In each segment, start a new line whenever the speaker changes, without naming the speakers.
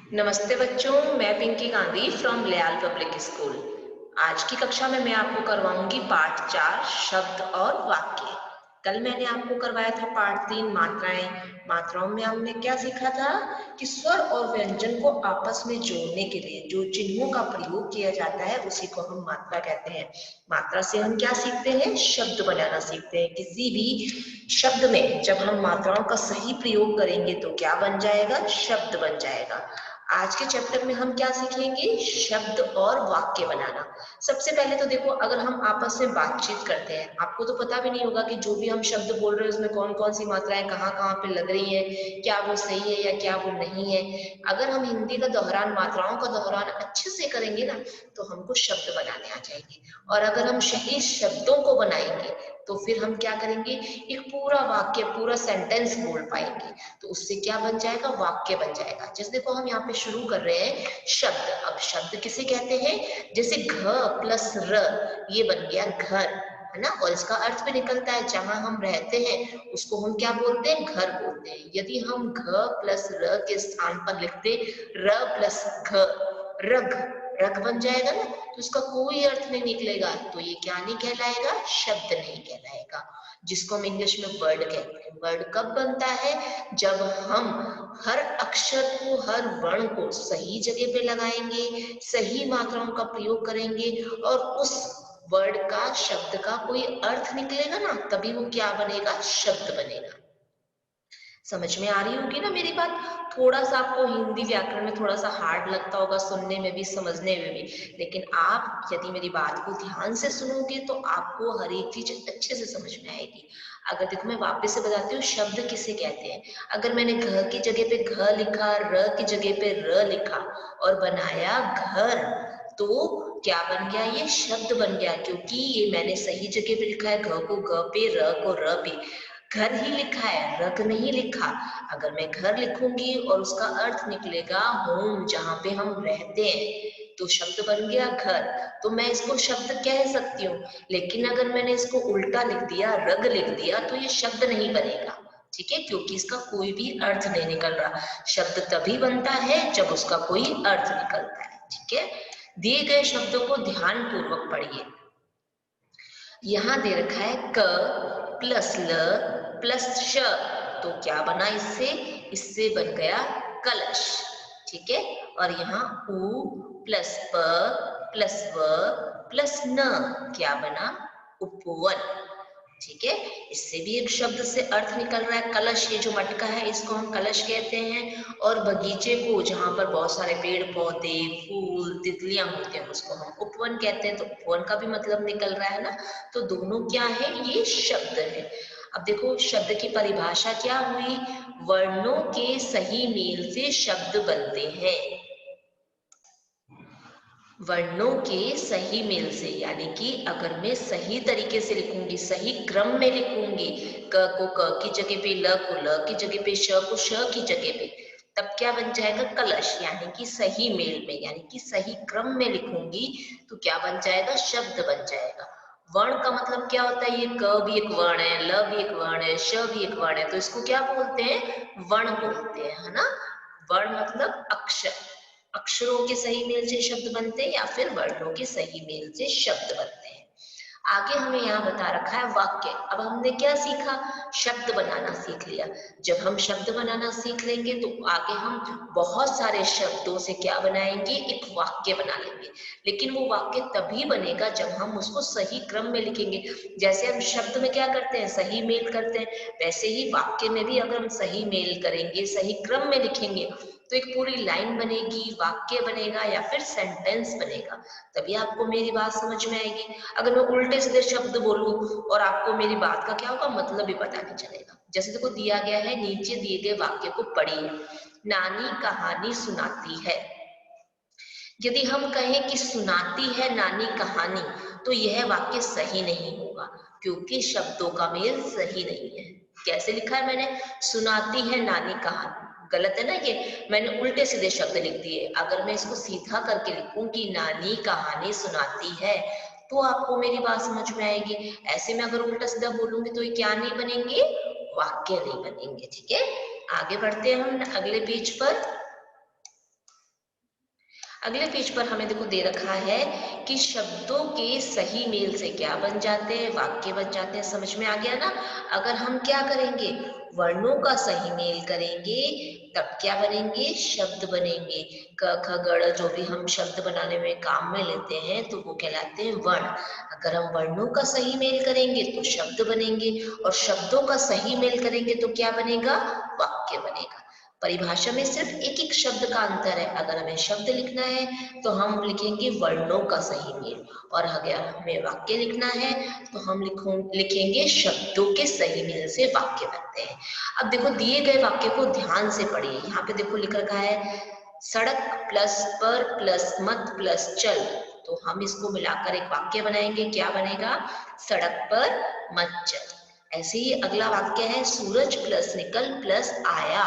नमस्ते बच्चों, मैं पिंकी गांधी फ्रॉम लयाल पब्लिक स्कूल। आज की कक्षा में मैं आपको करवाऊंगी पाठ 4 शब्द और वाक्य। कल मैंने आपको करवाया था पाठ 3 मात्राएं। मात्राओं में हमने क्या सीखा था कि स्वर और व्यंजन को आपस में जोड़ने के लिए जो चिन्हों का प्रयोग किया जाता है उसी को हम मात्रा कहते हैं। मात्रा से हम क्या सीखते हैं? शब्द बनाना सीखते हैं। किसी भी शब्द में जब हम मात्राओं का सही प्रयोग करेंगे तो क्या बन जाएगा? शब्द बन जाएगा। आज के चैप्टर में हम क्या सीखेंगे? शब्द और वाक्य बनाना। सबसे पहले तो देखो, अगर हम आपस में बातचीत करते हैं, आपको तो पता भी नहीं होगा कि जो भी हम शब्द बोल रहे हैं उसमें कौन कौन सी मात्राएं कहाँ कहाँ पे लग रही है, क्या वो सही है या क्या वो नहीं है। अगर हम हिंदी का दोहरान, मात्राओं का दोहरान अच्छे से करेंगे ना तो हमको शब्द बनाने आ जाएंगे। और अगर हम सही शब्दों को बनाएंगे तो फिर हम क्या करेंगे? एक पूरा वाक्य, पूरा सेंटेंस बोल पाएंगे। तो उससे क्या बन जाएगा? वाक्य बन जाएगा। जैसे देखो, हम यहाँ पे शुरू कर रहे हैं शब्द। अब शब्द किसे कहते हैं? जैसे घ प्लस र, ये बन गया घर, है ना। और इसका अर्थ भी निकलता है, जहां हम रहते हैं उसको हम क्या बोलते हैं? घर बोलते हैं। यदि हम घ प्लस र के स्थान पर लिखते र प्लस घ, रग, रग बन जाएगा ना, तो इसका कोई अर्थ नहीं निकलेगा। तो ये क्या नहीं कहलाएगा? शब्द नहीं कहलाएगा। जिसको हम इंग्लिश में वर्ड कहते हैं। वर्ड कब बनता है? जब हम हर अक्षर को, हर वर्ण को सही जगह पे लगाएंगे, सही मात्राओं का प्रयोग करेंगे और उस वर्ड का, शब्द का कोई अर्थ निकलेगा ना, तभी वो क्या बनेगा? शब्द बनेगा। समझ में आ रही होगी ना मेरी बात? थोड़ा सा आपको हिंदी व्याकरण में थोड़ा सा हार्ड लगता होगा, सुनने में भी समझने में भी, लेकिन आप यदि मेरी बात को ध्यान से सुनोगे तो आपको हर एक चीज अच्छे से समझ में आएगी। अगर देखो, मैं वापस से बताती हूँ शब्द किसे कहते हैं। अगर मैंने घ की जगह पे घ लिखा, र की जगह पे र लिखा और बनाया घर, तो क्या बन गया? ये शब्द बन गया, क्योंकि ये मैंने सही जगह पे लिखा है। घ को घ पे, र को र पे, घर ही लिखा है, रग नहीं लिखा। अगर मैं घर लिखूंगी और उसका अर्थ निकलेगा होम, जहां पे हम रहते हैं, तो शब्द बन गया घर। तो मैं इसको शब्द कह सकती हूँ। लेकिन अगर मैंने इसको उल्टा लिख दिया, रग लिख दिया, तो ये शब्द नहीं बनेगा। ठीक है, क्योंकि इसका कोई भी अर्थ नहीं निकल रहा। शब्द तभी बनता है जब उसका कोई अर्थ निकलता है। ठीक है, दिए गए शब्दों को ध्यान पूर्वक पढ़िए। यहाँ दे रखा है क प्लस ल प्लस श, तो क्या बना इससे? इससे बन गया कलश। ठीक है, और यहाँ उ प्लस प प्लस व प्लस न, क्या बना? उपवन। ठीक है, इससे भी एक शब्द से अर्थ निकल रहा है। कलश, ये जो मटका है इसको हम कलश कहते हैं। और बगीचे को, जहां पर बहुत सारे पेड़ पौधे, फूल, तितलियां होते हैं, उसको हम उपवन कहते हैं। तो उपवन का भी मतलब निकल रहा है ना। तो दोनों क्या है? ये शब्द है। अब देखो, शब्द की परिभाषा क्या हुई? वर्णों के सही मेल से शब्द बनते हैं। वर्णों के सही मेल से, यानी कि अगर मैं सही तरीके से लिखूंगी, सही क्रम में लिखूंगी, क को क की जगह पे, ल को ल की जगह पे, श को श की जगह पे, तब क्या बन जाएगा? कलश। यानी कि सही मेल में, यानी कि सही क्रम में लिखूंगी तो क्या बन जाएगा? शब्द बन जाएगा। वर्ण का मतलब क्या होता है? ये क भी एक वर्ण है, ल भी एक वर्ण है, श भी एक वर्ण है, तो इसको क्या बोलते हैं? वर्ण बोलते हैं, है ना। वर्ण मतलब अक्षर। अक्षरों के सही मेल से शब्द बनते हैं या फिर वर्णों के सही मेल से शब्द बनते हैं। आगे हमें यहाँ बता रखा है वाक्य। अब हमने क्या सीखा? शब्द बनाना सीख लिया। जब हम शब्द बनाना सीख लेंगे तो आगे हम बहुत सारे शब्दों से क्या बनाएंगे? एक वाक्य बना लेंगे। लेकिन वो वाक्य तभी बनेगा जब हम उसको सही क्रम में लिखेंगे। जैसे हम शब्द में क्या करते हैं? सही मेल करते हैं, वैसे ही वाक्य में भी अगर हम सही मेल करेंगे, सही क्रम में लिखेंगे, तो एक पूरी लाइन बनेगी, वाक्य बनेगा या फिर सेंटेंस बनेगा। तभी आपको मेरी बात समझ में आएगी। अगर मैं उल्टे सीधे शब्द बोलूं और आपको मेरी बात का क्या होगा? मतलब भी पता नहीं चलेगा। जैसे देखो, दिया गया है, नीचे दिए गए वाक्य को पढ़िए। नानी कहानी सुनाती है। यदि हम कहें कि सुनाती है नानी कहानी, तो यह वाक्य सही नहीं होगा, क्योंकि शब्दों का मेल सही नहीं है। कैसे लिखा है मैंने? सुनाती है नानी कहानी, गलत है ना ये। मैंने उल्टे सीधे शब्द लिख दिए। अगर मैं इसको सीधा करके लिखूं कि नानी कहानी सुनाती है, तो आपको मेरी बात समझ में आएगी। ऐसे में अगर उल्टा सीधा बोलूंगी तो ये क्या नहीं बनेंगे? वाक्य नहीं बनेंगे। ठीक है, आगे बढ़ते हैं हम अगले पेज पर। अगले पेज पर हमें देखो दे रखा है कि शब्दों के सही मेल से क्या बन जाते हैं, वाक्य बन जाते हैं। समझ में आ गया ना? अगर हम क्या करेंगे, वर्णों का सही मेल करेंगे तब क्या बनेंगे, शब्द बनेंगे। क ख ग जो भी हम शब्द बनाने में काम में लेते हैं तो वो कहलाते हैं वर्ण। अगर हम वर्णों का सही मेल करेंगे तो शब्द बनेंगे, और शब्दों का सही मेल करेंगे तो क्या बनेगा, वाक्य बनेगा। परिभाषा में सिर्फ एक एक शब्द का अंतर है। अगर हमें शब्द लिखना है तो हम लिखेंगे वर्णों का सही मेल, और अगर हमें वाक्य लिखना है तो हम लिखेंगे शब्दों के सही मेल से वाक्य बनते हैं। अब देखो दिए गए वाक्य को ध्यान से पढ़िए। यहाँ पे देखो लिख रखा है सड़क प्लस पर प्लस मत प्लस चल, तो हम इसको मिलाकर एक वाक्य बनाएंगे। क्या बनेगा, सड़क पर मत चल। ऐसे ही अगला वाक्य है सूरज प्लस निकल प्लस आया,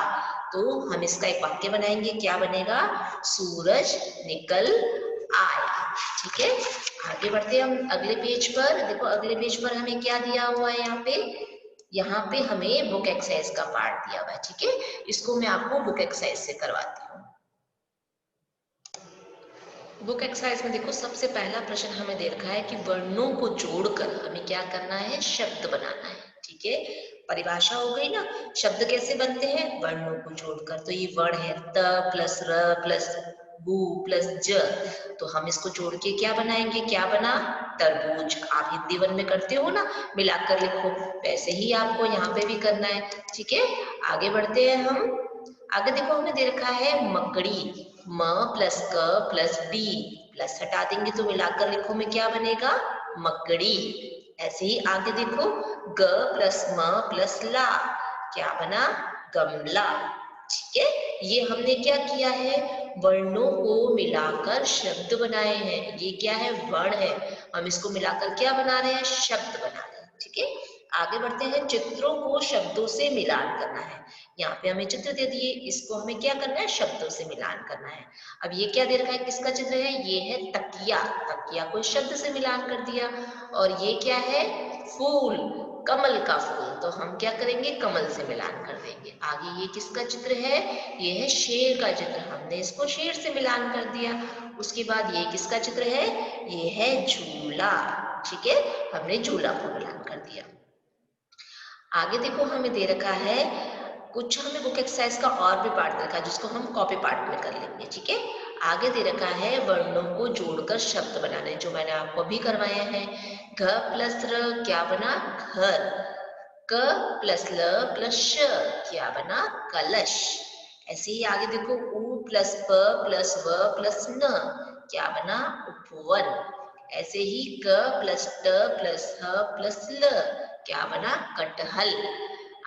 तो हम इसका एक वाक्य बनाएंगे। क्या बनेगा, सूरज निकल आया। ठीक है, आगे बढ़ते हैं हम अगले पेज पर। देखो अगले पेज पर हमें क्या दिया हुआ है, यहाँ पे हमें बुक एक्सरसाइज का पार्ट दिया हुआ है। ठीक है, इसको मैं आपको बुक एक्सरसाइज से करवाती हूँ। बुक एक्सरसाइज में देखो सबसे पहला प्रश्न हमें दे रखा है कि वर्णों को जोड़कर हमें क्या करना है, शब्द बनाना है। ठीक है, परिभाषा हो गई ना, शब्द कैसे बनते हैं, वर्णों को जोड़कर। तो ये वर्ड है त प्लस र प्लस बू प्लस ज, तो हम इसको जोड़ के क्या बनाएंगे, क्या बना, तरबूज। आप हिंदी वन में करते हो ना, मिलाकर लिखो, वैसे ही आपको यहाँ पे भी करना है। ठीक है, आगे बढ़ते हैं हम। आगे देखो हमें दे रखा है मकड़ी, म प्लस क प्लस डी, प्लस हटा देंगे तो मिलाकर लिखो में क्या बनेगा, मकड़ी। ऐसे ही आगे देखो ग प्लस म प्लस ला, क्या बना, गमला। ठीक है, ये हमने क्या किया है, वर्णों को मिलाकर शब्द बनाए हैं। ये क्या है, वर्ण है, हम इसको मिलाकर क्या बना रहे हैं, शब्द बना रहे हैं। ठीक है, आगे बढ़ते हैं। चित्रों को शब्दों से मिलान करना है। यहाँ पे हमें चित्र दे दिए, इसको हमें क्या करना है, शब्दों से मिलान करना है। अब ये क्या दे रखा है, किसका चित्र है, ये है तकिया। तकिया को शब्द से मिलान कर दिया। और ये क्या है, फूल, कमल का फूल, तो हम क्या करेंगे, कमल से मिलान कर देंगे। आगे ये किसका चित्र है, ये है शेर का चित्र, हमने इसको शेर से मिलान कर दिया। उसके बाद ये किसका चित्र है, ये है झूला। ठीक है, हमने झूला को मिलान कर दिया। आगे देखो हमें दे रखा है, कुछ हमें बुक एक्सरसाइज का और भी पार्ट दे रखा है जिसको हम कॉपी पार्ट में कर लेंगे। ठीक है, आगे दे रखा है वर्णों को जोड़कर शब्द बनाने, जो मैंने आपको अभी करवाए हैं। घ प्लस र क्या बना, घर। क प्लस ल प्लस श क्या बना, कलश। ऐसे ही आगे देखो उ प्लस प प्लस व प्लस न क्या बना, उपवन। ऐसे ही क प्लस ट प्लस ह प्लस ल क्या बना, कटहल।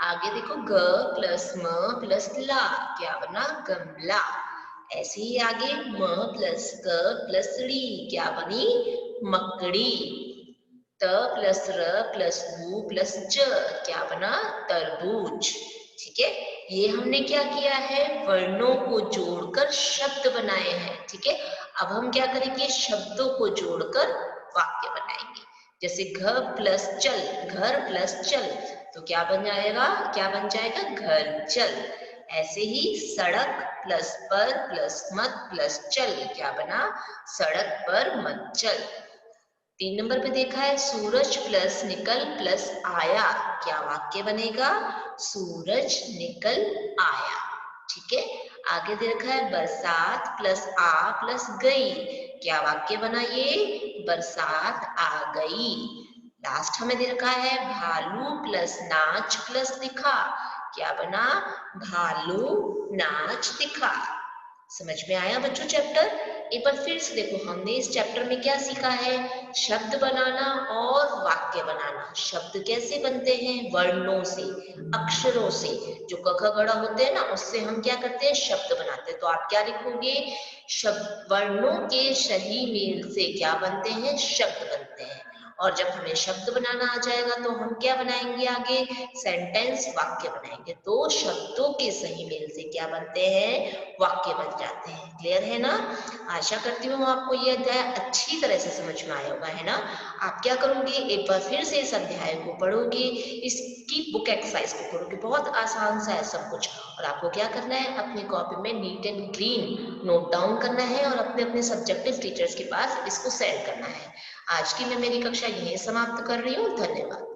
आगे देखो ग प्लस म प्लस ला क्या बना, गमला। ऐसे ही आगे म प्लस क प्लस ड़ी क्या बनी, मकड़ी। त प्लस र प्लस बू प्लस च क्या बना, तरबूज। ठीक है, ये हमने क्या किया है, वर्णों को जोड़कर शब्द बनाए हैं। ठीक है, अब हम क्या करेंगे, शब्दों को जोड़कर वाक्य बनाएंगे। जैसे घर प्लस चल, घर प्लस चल, तो क्या बन जाएगा, क्या बन जाएगा, घर चल। ऐसे ही सड़क प्लस पर प्लस मत प्लस चल क्या बना, सड़क पर मत चल। 3 नंबर पे देखा है सूरज प्लस निकल प्लस आया, क्या वाक्य बनेगा, सूरज निकल आया। ठीक है, आगे दे रखा है बरसात प्लस आ प्लस गई, क्या वाक्य बना, ये बरसात आ गई। लास्ट हमें दे रखा है भालू प्लस नाच प्लस दिखा, क्या बना, भालू नाच दिखा। समझ में आया बच्चों चैप्टर? एक बार फिर से देखो, हमने इस चैप्टर में क्या सीखा है, शब्द बनाना और वाक्य बनाना। शब्द कैसे बनते हैं, वर्णों से, अक्षरों से, जो क ख ग घ होते हैं ना, उससे हम क्या करते हैं, शब्द बनाते हैं। तो आप क्या लिखोगे, शब्द वर्णों के सही मेल से क्या बनते हैं, शब्द बनते हैं। और जब हमें शब्द बनाना आ जाएगा तो हम क्या बनाएंगे आगे, सेंटेंस, वाक्य बनाएंगे। तो शब्दों के सही मेल से क्या बनते हैं, वाक्य बन जाते हैं। क्लियर है ना? आशा करती हूँ आपको ये अध्याय अच्छी तरह से समझ में आया होगा, है ना? आप क्या करोगे, एक बार फिर से इस अध्याय को पढ़ोगे, इसकी बुक एक्सरसाइज को करोगे, बहुत आसान सा है सब कुछ। और आपको क्या करना है, अपनी कॉपी में neat and green note down करना है और अपने अपने सब्जेक्टिव टीचर्स के पास इसको सेंड करना है। आज की मैं मेरी कक्षा यहीं समाप्त कर रही हूँ। धन्यवाद।